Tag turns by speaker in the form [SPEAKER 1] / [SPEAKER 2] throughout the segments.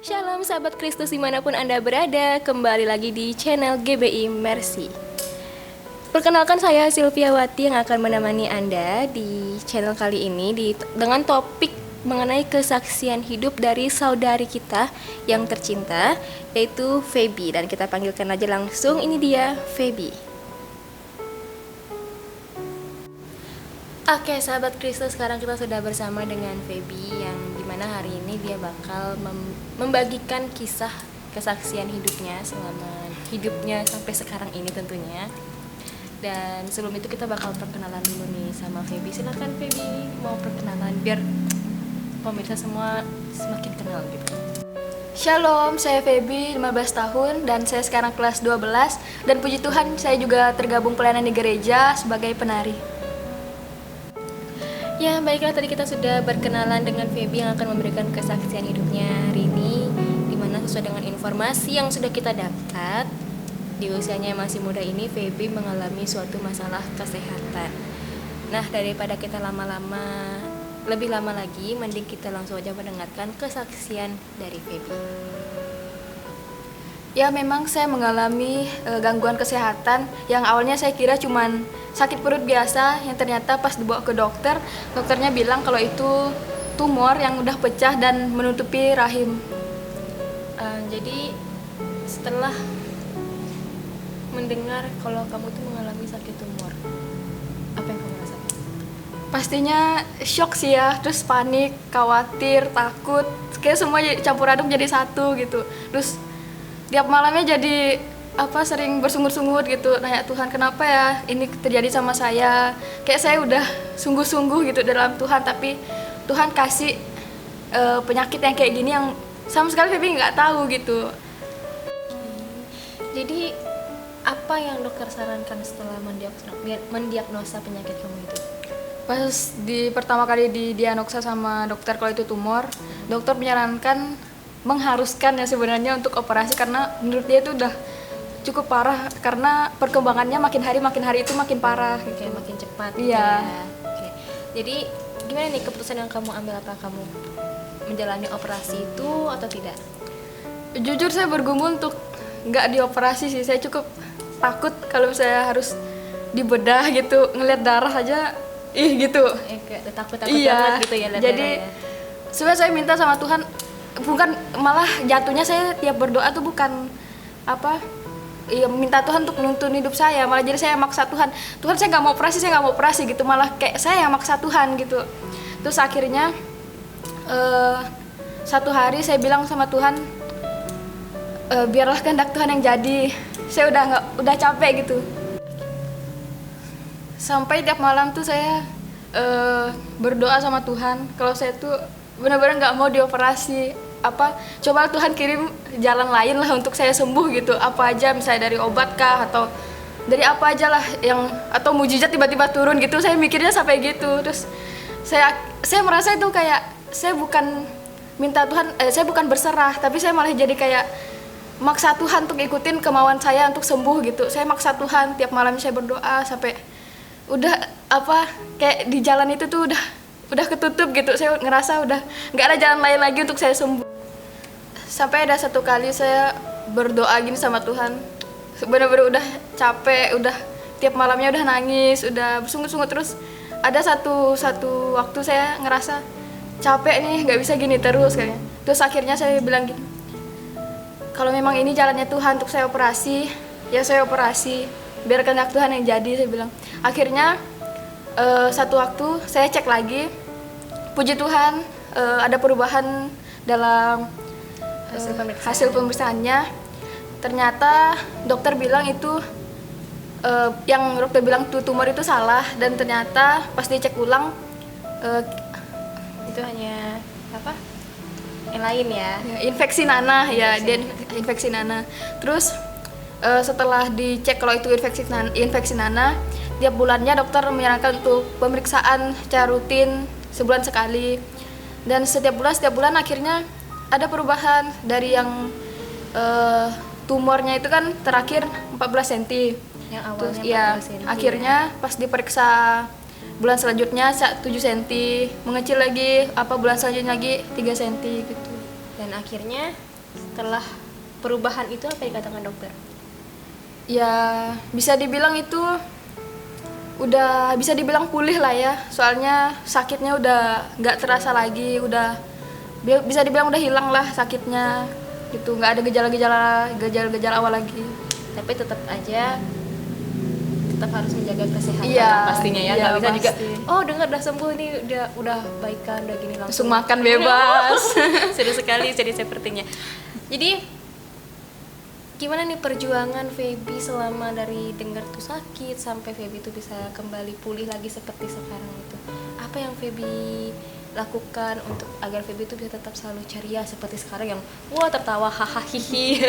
[SPEAKER 1] Shalom sahabat Kristus dimanapun Anda berada, kembali lagi di channel GBI Mercy. Perkenalkan, saya Sylviawati yang akan menemani Anda di channel kali ini dengan topik mengenai kesaksian hidup dari saudari kita yang tercinta, yaitu Feby. Dan kita panggilkan aja langsung, ini dia Feby. Oke sahabat Kristus, sekarang kita sudah bersama dengan Feby yang dimana hari ini dia bakal membagikan kisah kesaksian hidupnya selama hidupnya sampai sekarang ini tentunya. Dan sebelum itu kita bakal perkenalan dulu nih sama Feby. Silakan Feby, mau perkenalan biar pemirsa semua semakin kenal gitu.
[SPEAKER 2] Shalom, saya Feby, 15 tahun dan saya sekarang kelas 12. Dan puji Tuhan saya juga tergabung pelayanan di gereja sebagai penari.
[SPEAKER 1] Ya, baiklah, tadi kita sudah berkenalan dengan Feby yang akan memberikan kesaksian hidupnya hari ini, dimana sesuai dengan informasi yang sudah kita dapat, di usianya yang masih muda ini Feby mengalami suatu masalah kesehatan. Nah, daripada kita lebih lama lagi, mending kita langsung aja mendengarkan kesaksian dari Feby.
[SPEAKER 2] Ya, memang saya mengalami gangguan kesehatan yang awalnya saya kira cuman sakit perut biasa, yang ternyata pas dibawa ke dokter, dokternya bilang kalau itu tumor yang udah pecah dan menutupi rahim.
[SPEAKER 1] Jadi setelah mendengar kalau kamu tuh mengalami sakit tumor, apa yang kamu rasakan?
[SPEAKER 2] Pastinya shock sih ya, terus panik, khawatir, takut, kayak semua campur aduk jadi satu gitu. Terus tiap malamnya jadi sering bersungut-sungut gitu, nanya Tuhan kenapa ya ini terjadi sama saya. Kayak saya udah sungguh-sungguh gitu dalam Tuhan, tapi Tuhan kasih penyakit yang kayak gini yang sama sekali Feby nggak tahu gitu.
[SPEAKER 1] Jadi apa yang dokter sarankan setelah mendiagnosa penyakit kamu itu?
[SPEAKER 2] Pas pertama kali didiagnosa sama dokter kalau itu tumor, dokter menyarankan mengharuskan ya sebenarnya untuk operasi karena menurut dia itu udah cukup parah karena perkembangannya makin hari itu makin parah gitu.
[SPEAKER 1] Kayak makin cepat
[SPEAKER 2] gitu
[SPEAKER 1] ya.
[SPEAKER 2] ya.
[SPEAKER 1] Oke. Jadi gimana nih keputusan yang kamu ambil, apa kamu menjalani operasi itu atau tidak?
[SPEAKER 2] Jujur saya bergumul untuk nggak dioperasi sih, saya cukup takut kalau saya harus dibedah gitu, ngelihat darah aja gitu.
[SPEAKER 1] Kayak takut
[SPEAKER 2] Iya.
[SPEAKER 1] banget gitu ya lihat
[SPEAKER 2] Jadi
[SPEAKER 1] darah ya.
[SPEAKER 2] sebenarnya saya minta sama Tuhan, bukan malah jatuhnya saya tiap berdoa tuh bukan minta Tuhan untuk menuntun hidup saya, malah jadi saya maksa Tuhan saya nggak mau operasi gitu, malah kayak saya yang maksa Tuhan gitu. Terus akhirnya satu hari saya bilang sama Tuhan, biarlah kehendak Tuhan yang jadi, saya udah capek gitu. Sampai tiap malam tuh saya berdoa sama Tuhan kalau saya tuh benar-benar nggak mau dioperasi. Coba Tuhan kirim jalan lain lah untuk saya sembuh gitu, apa aja, misalnya dari obat kah atau dari apa aja lah atau mujizat tiba-tiba turun gitu. Saya mikirnya sampai gitu. Terus saya merasa itu kayak saya bukan minta Tuhan, saya bukan berserah, tapi saya malah jadi kayak maksa Tuhan untuk ikutin kemauan saya untuk sembuh gitu. Saya maksa Tuhan, tiap malam saya berdoa sampai udah kayak di jalan itu tuh udah ketutup gitu. Saya ngerasa udah nggak ada jalan lain lagi untuk saya sembuh. Sampai ada satu kali saya berdoa gini sama Tuhan, benar-benar udah capek, udah tiap malamnya udah nangis, udah bersungut-sungut. Terus ada satu waktu saya ngerasa capek nih, nggak bisa gini terus kayaknya. Terus akhirnya saya bilang gini, kalau memang ini jalannya Tuhan untuk saya operasi, ya saya operasi, biar kehendak Tuhan yang jadi, saya bilang. Akhirnya satu waktu saya cek lagi, puji Tuhan ada perubahan dalam hasil pemeriksaannya. Ternyata dokter bilang itu yang dokter bilang tuh tumor itu salah, dan ternyata pas dicek ulang
[SPEAKER 1] Itu hanya yang lain ya,
[SPEAKER 2] infeksi nanah ya, dia infeksi nanah. Terus setelah dicek kalau itu infeksi nanah, tiap bulannya dokter menyarankan untuk pemeriksaan secara rutin sebulan sekali. Dan setiap bulan akhirnya ada perubahan dari yang tumornya itu kan terakhir 14 cm.
[SPEAKER 1] Yang awalnya
[SPEAKER 2] Terus
[SPEAKER 1] 14 cm.
[SPEAKER 2] akhirnya pas diperiksa bulan selanjutnya 7 cm, mengecil lagi, bulan selanjutnya lagi 3 cm gitu.
[SPEAKER 1] Dan akhirnya Setelah perubahan itu apa yang dikatakan dokter?
[SPEAKER 2] Ya bisa dibilang itu udah bisa dibilang pulih lah ya, soalnya sakitnya udah nggak terasa lagi, udah bisa dibilang udah hilang lah sakitnya gitu, nggak ada gejala-gejala awal lagi.
[SPEAKER 1] Tapi tetap aja tetap harus menjaga kesehatan
[SPEAKER 2] Iya,
[SPEAKER 1] lah pastinya ya,
[SPEAKER 2] iya,
[SPEAKER 1] nggak bisa juga
[SPEAKER 2] pasti.
[SPEAKER 1] oh dengar udah sembuh nih, udah baikan, udah gini
[SPEAKER 2] Langsung
[SPEAKER 1] langsung
[SPEAKER 2] makan bebas.
[SPEAKER 1] seru sekali jadi sepertinya. Jadi gimana nih perjuangan Feby selama dari dengar tuh sakit sampai Feby tuh bisa kembali pulih lagi seperti sekarang itu? Apa yang Feby lakukan untuk agar Feby tuh bisa tetap selalu ceria seperti sekarang yang wah tertawa hahaha hihi?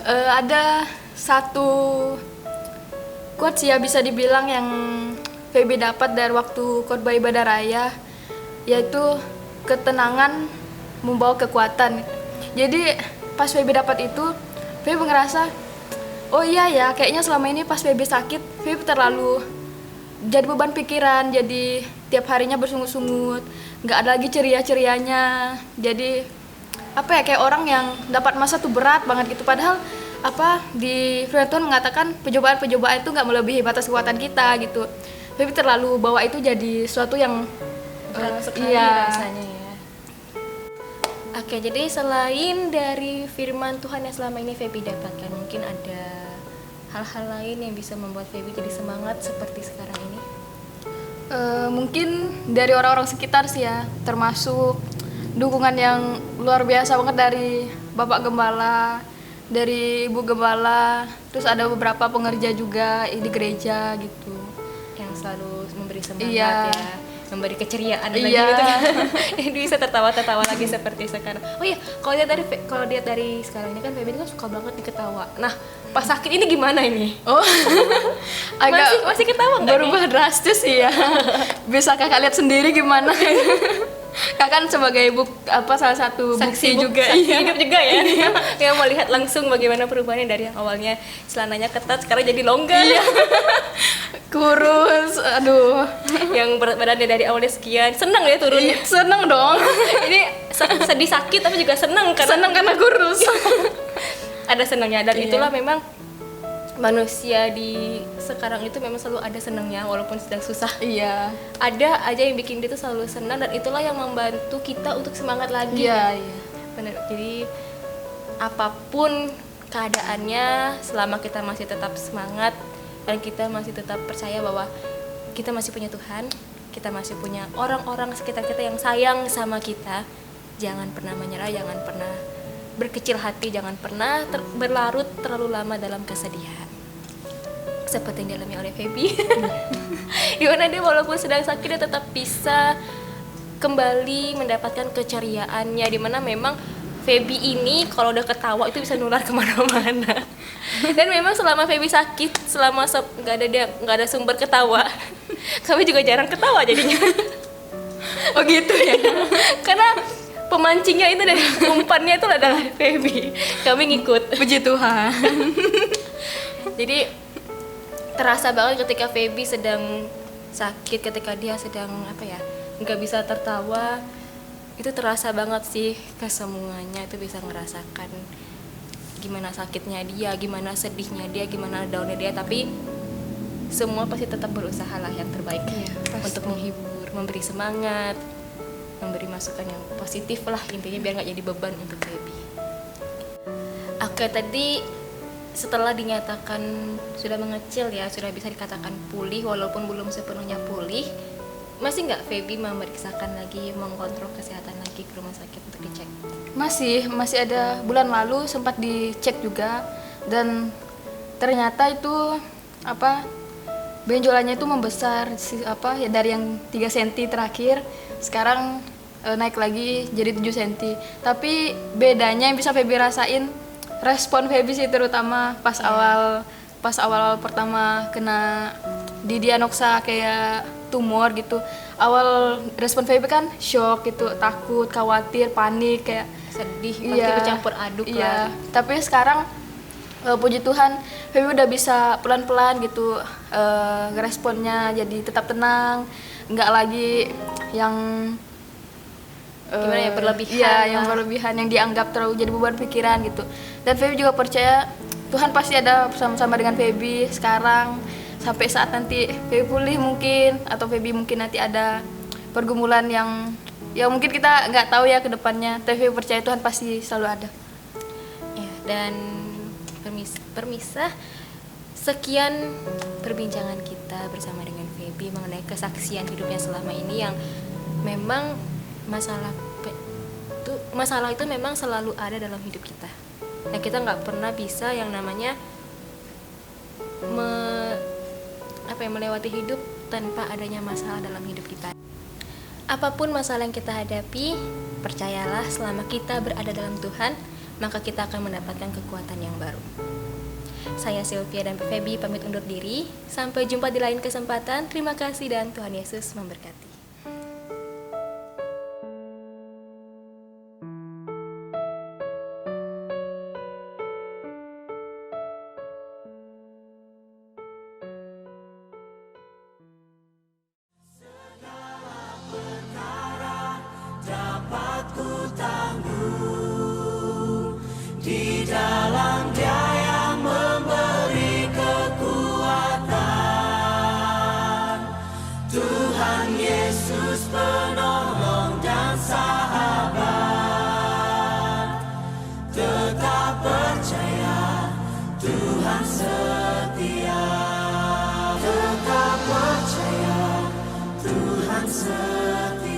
[SPEAKER 2] Ada satu quotes ya bisa dibilang yang Feby dapat dari waktu khotbah ibadah raya, yaitu ketenangan membawa kekuatan. Jadi pas Feby dapat itu, Feby ngerasa oh iya ya, kayaknya selama ini pas Feby sakit, Feby terlalu jadi beban pikiran, jadi tiap harinya bersungut-sungut, nggak ada lagi ceria-cerianya. Jadi apa ya, kayak orang yang dapat masa tuh berat banget gitu. Padahal apa di firman Tuhan mengatakan percobaan-percobaan itu nggak melebihi batas kekuatan kita gitu. Feby terlalu bawa itu jadi sesuatu yang
[SPEAKER 1] Berat sekali
[SPEAKER 2] iya.
[SPEAKER 1] rasanya ya. Oke, jadi selain dari firman Tuhan yang selama ini Feby dapatkan, mungkin ada hal-hal lain yang bisa membuat Feby jadi semangat seperti sekarang ini?
[SPEAKER 2] Mungkin dari orang-orang sekitar sih ya, termasuk dukungan yang luar biasa banget dari Bapak Gembala, dari Ibu Gembala, terus ada beberapa pengerja juga di gereja gitu.
[SPEAKER 1] Yang selalu memberi semangat
[SPEAKER 2] Iya.
[SPEAKER 1] ya, memberi keceriaan lagi
[SPEAKER 2] Iya.
[SPEAKER 1] gitu. Yang bisa tertawa-tertawa lagi seperti sekarang. Oh iya, kalau lihat dari sekarang ini kan Feby kan suka banget diketawa. Nah, pas sakit ini gimana ini?
[SPEAKER 2] Oh,
[SPEAKER 1] Masih ketawa nggak
[SPEAKER 2] berubah drastis sih ya. Bisa kakak lihat sendiri gimana? Kakak kan sebagai salah satu bukti juga,
[SPEAKER 1] saksi hidup juga ya. Yang melihat langsung bagaimana perubahannya dari yang awalnya celananya ketat sekarang jadi longgar.
[SPEAKER 2] kurus, aduh.
[SPEAKER 1] Yang berat badannya dari awalnya sekian, senang ya turunnya.
[SPEAKER 2] Seneng dong.
[SPEAKER 1] Ini sedih sakit tapi juga senang
[SPEAKER 2] Karena kurus.
[SPEAKER 1] ada senangnya, dan
[SPEAKER 2] Iya.
[SPEAKER 1] itulah memang manusia di sekarang itu memang selalu ada senangnya walaupun sedang susah.
[SPEAKER 2] Iya.
[SPEAKER 1] Ada aja yang bikin dia tuh selalu senang, dan itulah yang membantu kita untuk semangat lagi.
[SPEAKER 2] Iya, iya.
[SPEAKER 1] Benar. Jadi apapun keadaannya, selama kita masih tetap semangat dan kita masih tetap percaya bahwa kita masih punya Tuhan, kita masih punya orang-orang sekitar kita yang sayang sama kita, jangan pernah menyerah, jangan pernah berkecil hati, jangan pernah berlarut terlalu lama dalam kesedihan. Seperti yang dialami oleh Feby. Dimana dia walaupun sedang sakit dia tetap bisa kembali mendapatkan keceriaannya, dimana memang Feby ini kalau udah ketawa itu bisa nular kemana-mana. Dan memang selama Feby sakit, selama nggak ada sumber ketawa, kami juga jarang ketawa jadinya.
[SPEAKER 2] Oh gitu ya.
[SPEAKER 1] Karena pemancingnya itu dari umpannya itu adalah Feby. Kami ngikut.
[SPEAKER 2] Puji Tuhan.
[SPEAKER 1] Jadi terasa banget ketika Feby sedang sakit, ketika dia sedang nggak bisa tertawa, itu terasa banget sih kesemuanya, itu bisa ngerasakan gimana sakitnya dia, gimana sedihnya dia, gimana downnya dia, tapi semua pasti tetap berusaha lah yang terbaik untuk menghibur, memberi semangat, memberi masukan yang positif lah intinya, biar nggak jadi beban untuk Feby. Oke, tadi setelah dinyatakan sudah mengecil ya, sudah bisa dikatakan pulih walaupun belum sepenuhnya pulih, masih nggak Feby memeriksakan lagi, mengontrol kesehatan lagi ke rumah sakit untuk dicek?
[SPEAKER 2] Masih ada, bulan lalu sempat dicek juga, dan ternyata itu benjolannya itu membesar dari yang 3 cm terakhir sekarang naik lagi jadi 7 cm. Tapi bedanya yang bisa Feby rasain respon Feby sih, terutama pas awal pertama kena didiagnosa kayak tumor gitu. Awal respon Feby kan shock gitu, takut, khawatir, panik, kayak
[SPEAKER 1] Sedih, pasti bercampur aduk lah.
[SPEAKER 2] Tapi sekarang puji Tuhan Feby udah bisa pelan-pelan gitu responnya, jadi tetap tenang, nggak lagi yang
[SPEAKER 1] gimana ya, berlebihan
[SPEAKER 2] Iya,
[SPEAKER 1] lah.
[SPEAKER 2] yang berlebihan, yang dianggap terlalu jadi beban pikiran gitu. Dan Feby juga percaya Tuhan pasti ada bersama-sama dengan Feby sekarang sampai saat nanti Feby pulih mungkin, atau Feby mungkin nanti ada pergumulan yang ya mungkin kita nggak tahu ya ke depannya. Tapi Feby percaya Tuhan pasti selalu ada.
[SPEAKER 1] Ya, dan permisah, sekian perbincangan kita bersama dengan Feby mengenai kesaksian hidupnya selama ini, yang memang masalah itu memang selalu ada dalam hidup kita. Nah, kita nggak pernah bisa yang namanya melewati hidup tanpa adanya masalah dalam hidup kita. Apapun masalah yang kita hadapi, percayalah selama kita berada dalam Tuhan, maka kita akan mendapatkan kekuatan yang baru. Saya Sylvia dan Feby pamit undur diri. Sampai jumpa di lain kesempatan. Terima kasih dan Tuhan Yesus memberkati.
[SPEAKER 3] Di dalam Dia yang memberi kekuatan, Tuhan Yesus penolong dan sahabat. Tetap percaya, Tuhan setia. Tetap percaya, Tuhan setia.